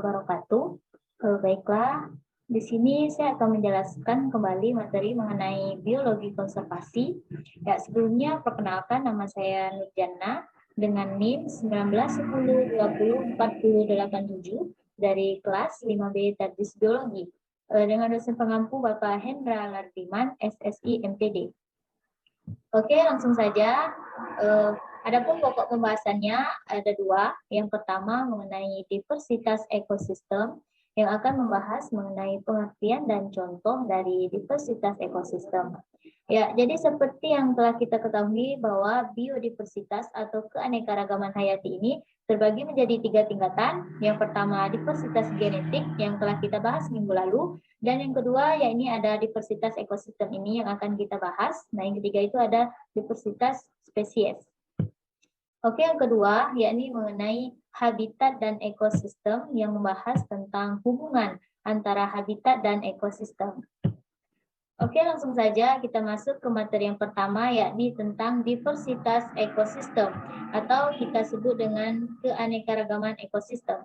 wabarakatuh. Baiklah, di sini saya akan menjelaskan kembali materi mengenai biologi konservasi. Ya, sebelumnya perkenalkan, nama saya Nurjana dengan NIM 1910204087 dari kelas 5B Tadbis Biologi dengan dosen pengampu Bapak Hendra Lardiman, SSI MPD. Oke, langsung saja. Adapun pokok pembahasannya ada dua. Yang pertama mengenai diversitas ekosistem, yang akan membahas mengenai pengertian dan contoh dari diversitas ekosistem. Ya, jadi seperti yang telah kita ketahui bahwa biodiversitas atau keanekaragaman hayati ini terbagi menjadi 3 tingkatan. Yang pertama diversitas genetik yang telah kita bahas minggu lalu, dan yang kedua yakni ada diversitas ekosistem ini yang akan kita bahas. Nah, yang ketiga itu ada diversitas spesies. Oke, yang kedua yakni mengenai habitat dan ekosistem yang membahas tentang hubungan antara habitat dan ekosistem. Oke, langsung saja kita masuk ke materi yang pertama yakni tentang diversitas ekosistem atau kita sebut dengan keanekaragaman ekosistem.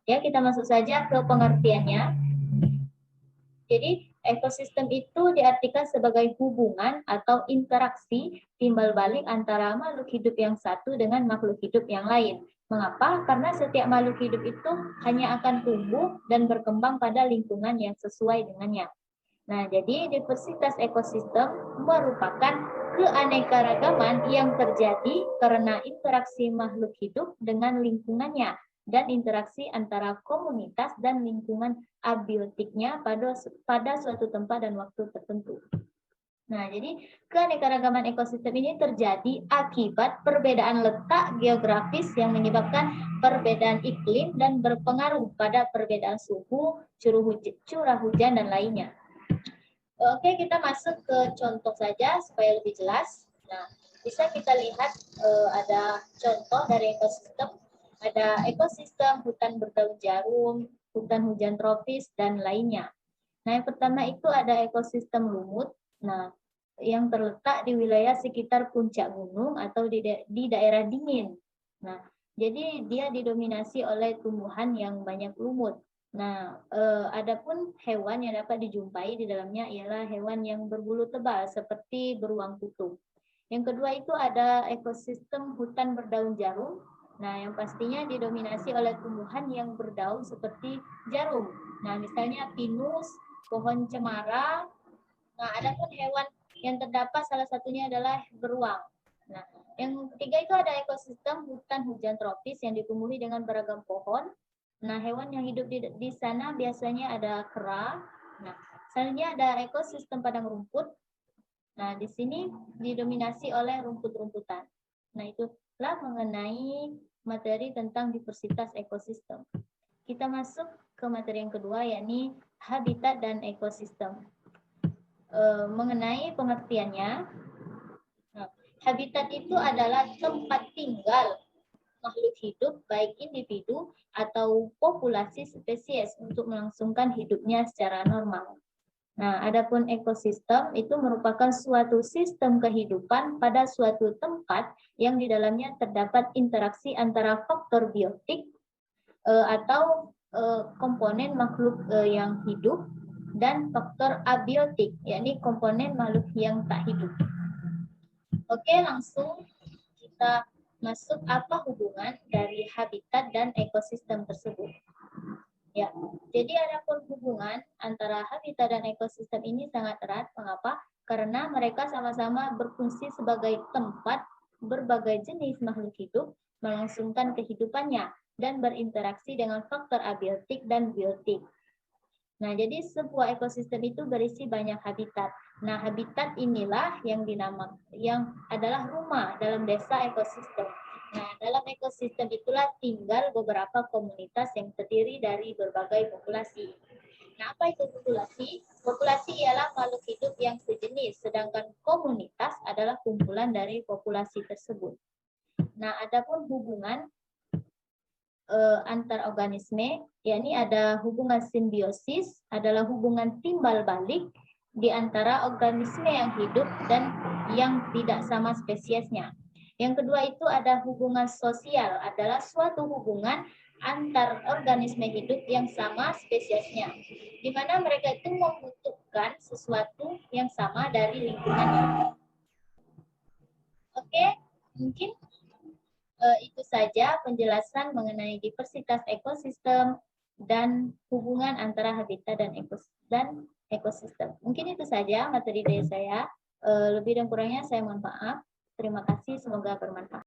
Ya, kita masuk saja ke pengertiannya. Jadi, ekosistem itu diartikan sebagai hubungan atau interaksi timbal balik antara makhluk hidup yang satu dengan makhluk hidup yang lain. Mengapa? Karena setiap makhluk hidup itu hanya akan tumbuh dan berkembang pada lingkungan yang sesuai dengannya. Nah, jadi diversitas ekosistem merupakan keanekaragaman yang terjadi karena interaksi makhluk hidup dengan lingkungannya dan interaksi antara komunitas dan lingkungan abiotiknya pada suatu tempat dan waktu tertentu. Nah, jadi keanekaragaman ekosistem ini terjadi akibat perbedaan letak geografis yang menyebabkan perbedaan iklim dan berpengaruh pada perbedaan suhu, curah hujan, dan lainnya. Oke, kita masuk ke contoh saja supaya lebih jelas. Nah, bisa kita lihat ada contoh dari ekosistem. Ada ekosistem hutan berdaun jarum, hutan hujan tropis, dan lainnya. Nah, yang pertama itu ada ekosistem lumut. Nah, yang terletak di wilayah sekitar puncak gunung atau di daerah dingin. Nah, jadi dia didominasi oleh tumbuhan yang banyak lumut. Nah, adapun hewan yang dapat dijumpai di dalamnya ialah hewan yang berbulu tebal seperti beruang kutub. Yang kedua itu ada ekosistem hutan berdaun jarum. Nah, yang pastinya didominasi oleh tumbuhan yang berdaun seperti jarum. Nah, misalnya pinus, pohon cemara. Nah, adapun hewan yang terdapat salah satunya adalah beruang. Nah, yang ketiga itu ada ekosistem hutan hujan tropis yang ditumbuhi dengan beragam pohon. Nah, hewan yang hidup di sana biasanya ada kera. Nah, selanjutnya ada ekosistem padang rumput. Nah, di sini didominasi oleh rumput-rumputan. Nah, itulah mengenai materi tentang diversitas ekosistem. Kita masuk ke materi yang kedua, yakni habitat dan ekosistem. Mengenai pengertiannya, nah, habitat itu adalah tempat tinggal makhluk hidup, baik individu atau populasi spesies untuk melangsungkan hidupnya secara normal. Nah, adapun ekosistem itu merupakan suatu sistem kehidupan pada suatu tempat yang di dalamnya terdapat interaksi antara faktor biotik atau komponen makhluk yang hidup dan faktor abiotik, yakni komponen makhluk yang tak hidup. Oke, langsung kita masuk apa hubungan dari habitat dan ekosistem tersebut. Ya, jadi adapun hubungan antara habitat dan ekosistem ini sangat erat. Mengapa? Karena mereka sama-sama berfungsi sebagai tempat berbagai jenis makhluk hidup melangsungkan kehidupannya dan berinteraksi dengan faktor abiotik dan biotik. Nah, jadi sebuah ekosistem itu berisi banyak habitat. Nah, habitat inilah yang adalah rumah dalam desa ekosistem. Nah, dalam ekosistem itulah tinggal beberapa komunitas yang terdiri dari berbagai populasi. Nah, apa itu populasi? Populasi ialah makhluk hidup yang sejenis, sedangkan komunitas adalah kumpulan dari populasi tersebut. Nah, adapun hubungan antar organisme, yakni ada hubungan simbiosis, adalah hubungan timbal balik di antara organisme yang hidup dan yang tidak sama spesiesnya. Yang kedua itu ada hubungan sosial, adalah suatu hubungan antar organisme hidup yang sama spesiesnya, di mana mereka itu membutuhkan sesuatu yang sama dari lingkungannya. Oke, mungkin itu saja penjelasan mengenai diversitas ekosistem dan hubungan antara habitat dan ekosistem. Mungkin itu saja materi dari saya. Lebih dan kurangnya saya mohon maaf. Terima kasih, semoga bermanfaat.